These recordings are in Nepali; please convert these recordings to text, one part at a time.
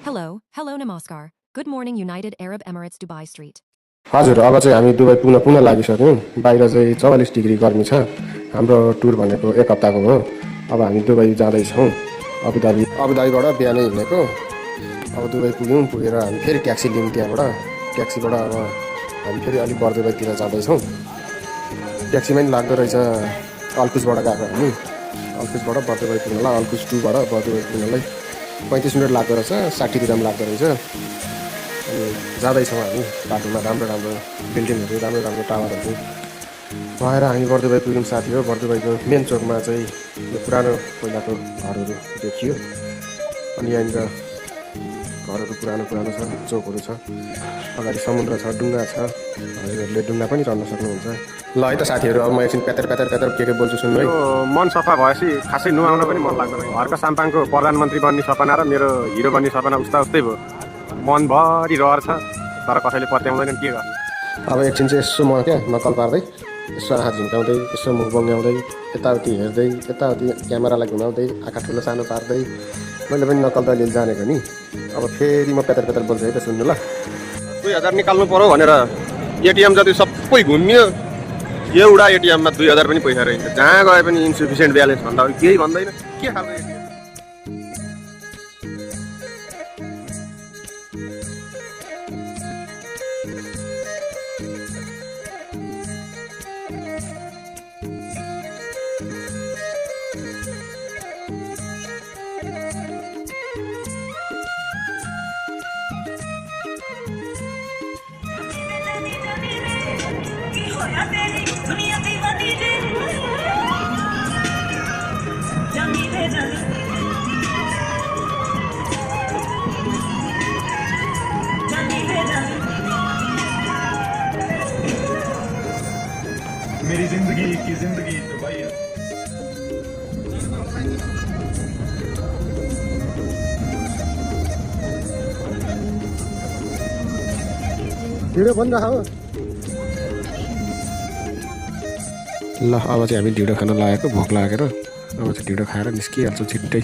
Hello Namaskar. Good morning United Arab Emirates Dubai Street. हजुर अब चाहिँ हामी दुबई पुनः लागिसक्यौँ। बाहिर चाहिँ 44 डिग्री गर्मी छ। हाम्रो टुर भनेको एक हप्ताको हो। अब हामी दुबई जाँदैछौँ। अबुधाबीबाट बिहानै हिँडेको। अब दुबई पुगेर हामी फेरि ट्याक्सी लियौँ त्यहाँबाट। ट्याक्सीबाट अब हामी फेरि अलिक बर्दुबईतिर जाँदैछौँ। ट्याक्सीमा नि लाग्दो रहेछ अल्कुसबाट गएको हामी। अल्कुसबाट बर्दुबई पुग्नलाई, अल्कुस 2 बाट बर्दुबई पुग्नलाई 35 मिनट लाग्दो रहेछ, 60 दिरहम लाग्दो रहेछ। अनि जाँदैछौँ हामी बाटोमा। राम्रो राम्रो बिल्डिङहरू, राम्रो राम्रो टावरहरू भएर हामी बर्दुबई पुग्यौँ साथी हो। बर्दुबईको मेन चोकमा चाहिँ यो पुरानो पहिलाको घरहरू देखियो। अनि यहाँनिर घरहरू पुरानो पुरानो छ, चोकहरू छ, अगाडि समुद्र छ, डुङ्गा छ। हजुरहरूले डुङ्गा पनि चढ्न सक्नुहुन्छ। ल है त साथीहरू, अब म एकछिन प्यातर के बोल्छु सुन्नु है। मन सफा भएपछि खासै नुहाउन पनि मन लाग्दैन। घरका साम्पाङको प्रधानमन्त्री बन्ने सपना र मेरो हिरो बन्ने सपना उस्तै भयो। मनभरि रहर छ, तर कसैले पत्याउँदैन, के गर्नु। अब एकछिन चाहिँ यसो म नक्कल पार्दै, यसो आँखा झिम्काउँदै, यसो मुख बङ्ग्याउँदै, यताउति हेर्दै, यताउति क्यामेरालाई घुमाउँदै, आँखा ठुलो सानो पार्दै मैले पनि नक्कल त अलिअलि जानेको नि। अब फेरि म प्यातर बोल्छु है त, सुन्नु ल। 2000 निकाल्नु पर्यो भनेर एटिएम जति सबै घुमियो, एउटा एटिएममा 2000 पनि पैसा रहन्छ। जहाँ गए पनि इन्सफिसियन्ट ब्यालेन्स भन्दा केही भन्दैन। के खालको एटिएम? मेरी जिंदगी की जिंदगी तो भाई ढिँडो बन्द हो। ल अब चाहिँ हामी ढिँडो खान लागेको, भोक लागेर अब चाहिँ ढिँडो खाएर निस्किहाल्छौँ छिट्टै।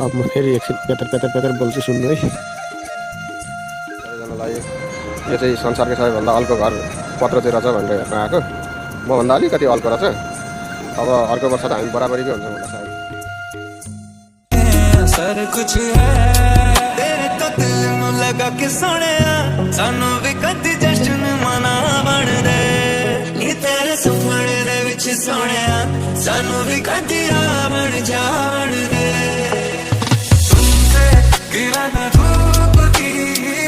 अब म फेरि एकछिन प्यातर बोल्छु सुन्नु है। सबैजनालाई यो चाहिँ संसारकै सबैभन्दा अल्को घर पत्र चाहिँ रहेछ भनेर हेर्न आएको। मभन्दा अलिकति अल्को रहेछ। अब अर्को वर्ष त हामी बराबरीकै हुन्छ होला सायद। सर कुछ है तेरे तो दिल नु लगा के सोनिया, सानू भी कदी जश्न मना बन दे। नी तेरे सपने दे विच सोनिया, सानू भी कदी आ बन जान दे। गिरा न धूप की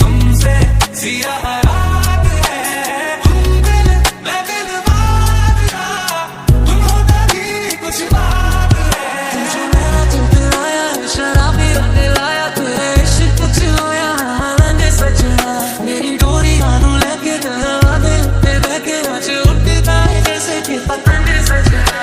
तुमसे सिया रात है, तुम दिल मैं दिल बात का, तुम होता भी कुछ बात है। तुझे मेरा दिल दिलाया, शराबी दिलाया, तुझे इश्क कुछ होया रंगे सजना। मेरी डोरी आनू लेके दिलवा दे के आज उठता है जैसे कि पतंग सजना।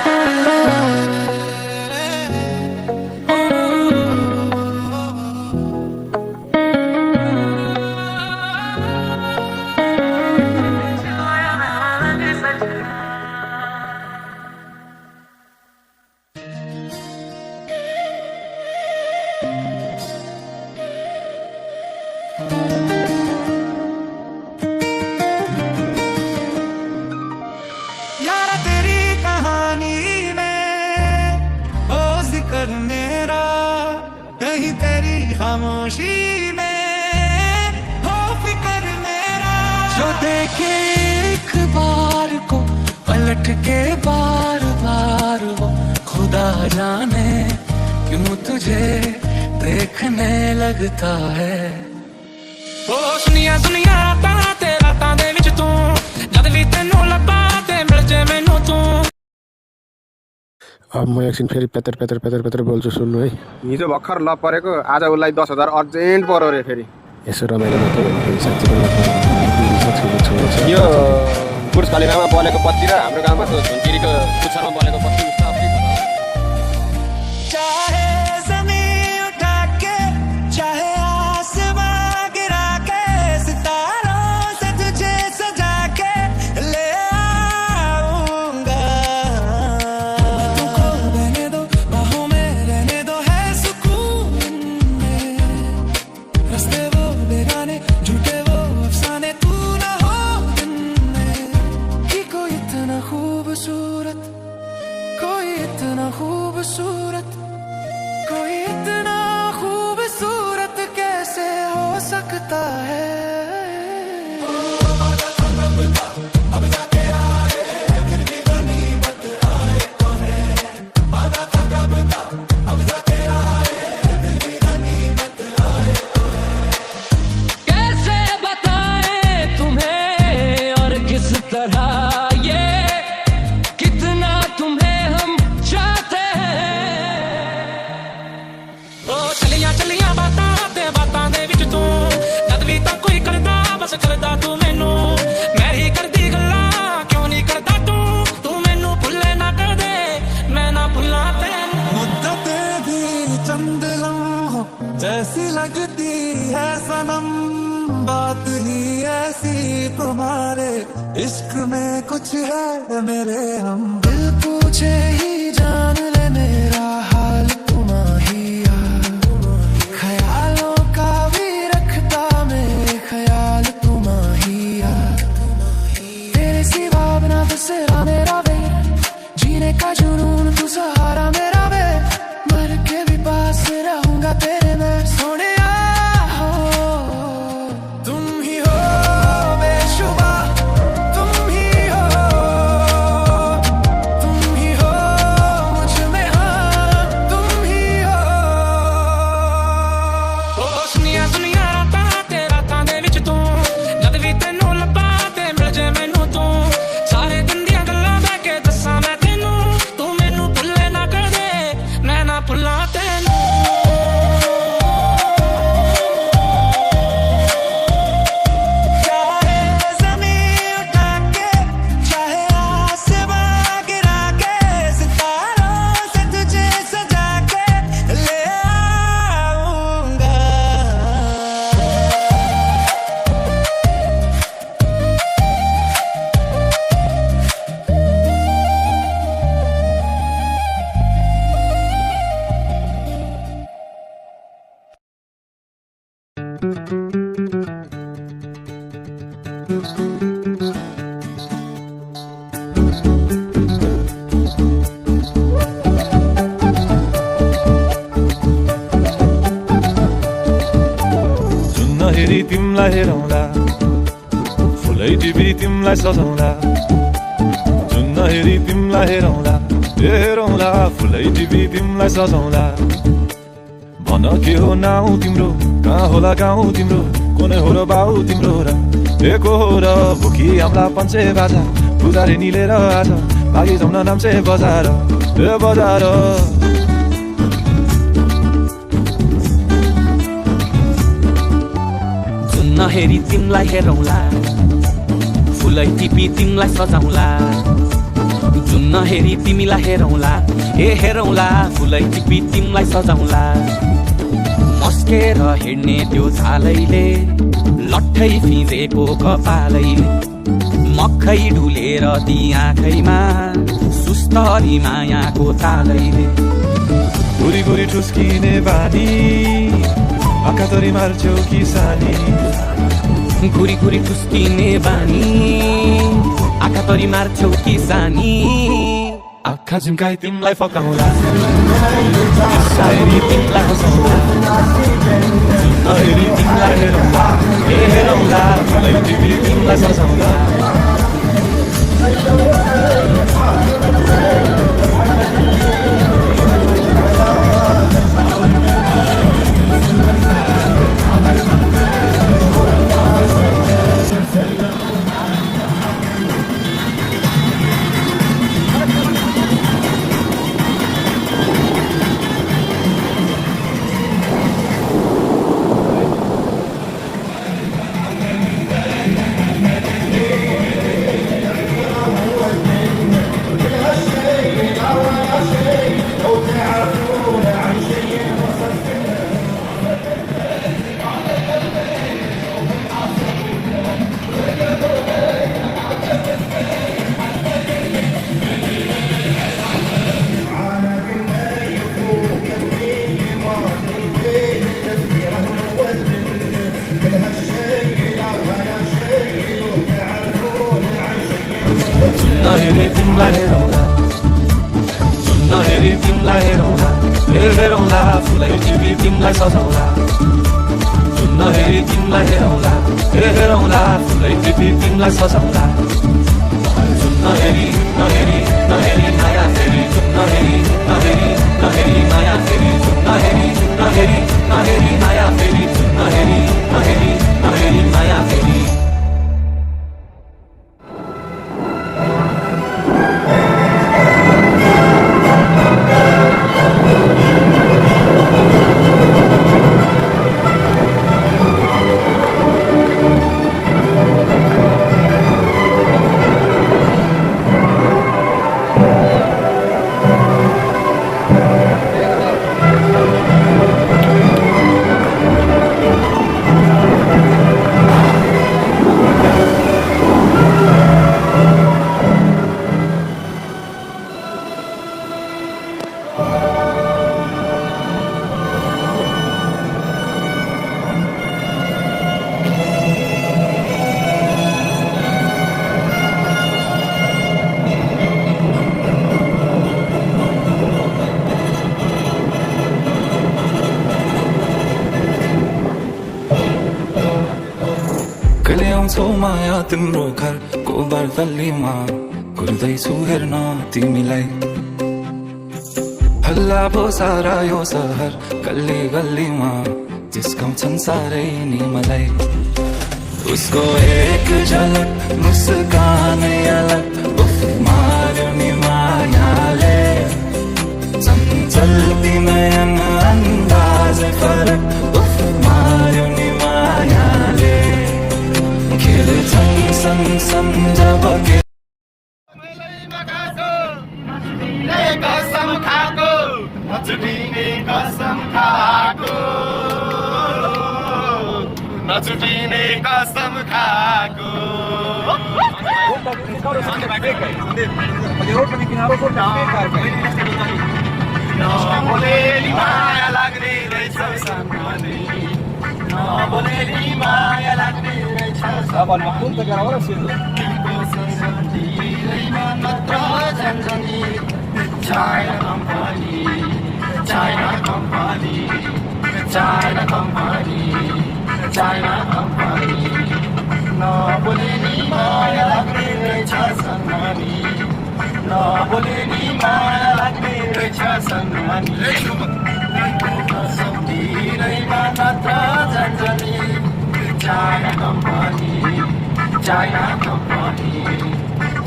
कहीं तेरी खामोशी में हो फिक्र मेरा। जो देखे एक बार को पलट के बार बार वो खुदा जाने क्यों तुझे देखने लगता है। ओ सुनिया सुनिया रातां ते रातां दे विच तू जद भी तेनू लब्बा ते मिल जे मैनू तू। अब म एकछिन फेरि पेतर पेतर पेतर पेतर बोल्छु सुन्नु है। हिजो भर्खर लप परेको, आज उसलाई 10,000 अर्जेन्ट पऱ्यो रे फेरि। यसो रमाइलो मात्रै भन्दाखेरि साँच्चै यो पुरुषकालिकामा बलेको पत्ती र हाम्रो गाउँमा त्यो झुन्किरीको पुच्छरमा बलेको पत्ती उस्ता चाहे ज़मीन उठा के चाहे आसमां गिरा के सितारों से तुझे सजा के ले आऊंगा। तुमको रहने दो बाहों में रहने दो है सुकून में। रास्ते वो बेगाने झूठे वो अफसाने तू ना हो दिन में। कि कोई इतना खूबसूरत कोई इतना खूबसूरत कोई इतना खूबसूरत कैसे हो सकता है। कैसे बताएं तुम्हें और किस तरह ये कितना तुम्हें हम चाहते हैं। ओ चलिया चलिया बातां दे विच तू जद भी तां कोई करदा बस करदा तू मैनू। मैं ही करदी गल्लां क्यों नहीं करदा तू मैनू भुल्ले ना कर दे मैं ना भुल्ला तैनू। मुद्दतें भी चंद लम्हों जैसी लगती है सनम बात ही ऐसी तुम्हारे इश्क में कुछ है मेरे हम। दिल पूछे ही जान ले मेरा हाल तुम्हारिया ख्यालों का भी रखता मेरे ख्याल तुम्हारिया। तेरे सिवा बिना दूसरा मेरा वे जीने का जुनून तू सहारा मेरा वे। मर के भी पास रहूंगा तेरे मैं सोने तुम ही हो बेशुबा तुम ही हो मुझ में हाँ तुम ही हो। ओ सुनिया सुनिया रातां दे विच तू जद भी तेनू लब्बा ते मिल जे मैनू तू। सारे गंदियां गल्लां बह के दस्सां मैं तेनू तू मैनू भुल्ले ना कर दे मैं ना भुल्ला तैनू। हेरी तिमलाई हेरौँला फुलै टिपी तिमलाई सजाउँला। जुन हेरी तिमलाई हेरौँला फुलै टिपी तिमलाई सजाउँला। भन के हो नाउँ तिम्रो कहाँ होला गाउँ तिम्रो कुनै हो र बाउ तिम्रो र को हो र भुकी हाम्रा पञ्चे बाजा पुजारी निलेर आज भागी जाउन नाम्चे बजार बजार। नहेरी तिमलाई हेरौँला फुलै टिपी तिमलाई सजाउँला। जुन नहेरी तिमीलाई हेरौँला हेरौँला फुलै टिपी तिमलाई सजाउँला। मस्केर हिँड्ने त्यो झालैले लट्ठै फिजेको कपालैले मक्खै ढुलेर ती आँखैमा सुस्तरी मायाको तालैले। गुरी गुरी ठुस्किने बानी आँखातरी मार्छौ कि सानी। गुरी गुरी ठुस्किने बानी आँखातरी मार्छौ कि सानी। आँखा झुम्काई तिमीलाई फकाउँला हेरी तिमीलाई हँसाउँला हेरी तिमीलाई हेरौँला हेरौँला फुलै टिपी तिमीलाई सजाउँला हेरी तिमीलाई हेरौँला हेरी तिमीलाई हेरौँला हेरौँला फुलै टिपी तिमीलाई सजाउँला हेरी तिमीलाई हेरौँला हेरौँला फुलै टिपी तिमीलाई सजाउँला नहेरी नहेरी नहेरी माया फेरि नहेरी नहेरी नहेरी माया फेरि नहेरी नहेरी नहेरी माया फेरि नहेरी नहेरी नहेरी माया फेरि आउँछौ माया तिम्रो घरको बर्दलीमा कुर्दैछु हेर्न तिमीलाई हल्ला भो सारा यो सहर गल्ली गल्लीमा जिस्काउँछन् साह्रै नि मलाई उसको एक झलक मुस्कान अलग उफ मार्यो नि मायाले चञ्चल्ती नयन अन्दाज फरक उफ मार्यो नि मायाले खेल्छन् सन जब के कसम खाएको नछुटिने कसम खाएको नछुटिने कसम खाएको नबोलेली माया लाग्ने रहेछ सामने नबोलेली माया लाग्ने रहेछ China company, China company, China company, China company. No boleni maya lagne recha sanmani, no boleni maya lagne recha sanmani. Samdi rai manatra janjani, China company, China company,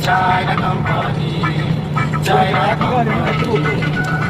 China company. China company.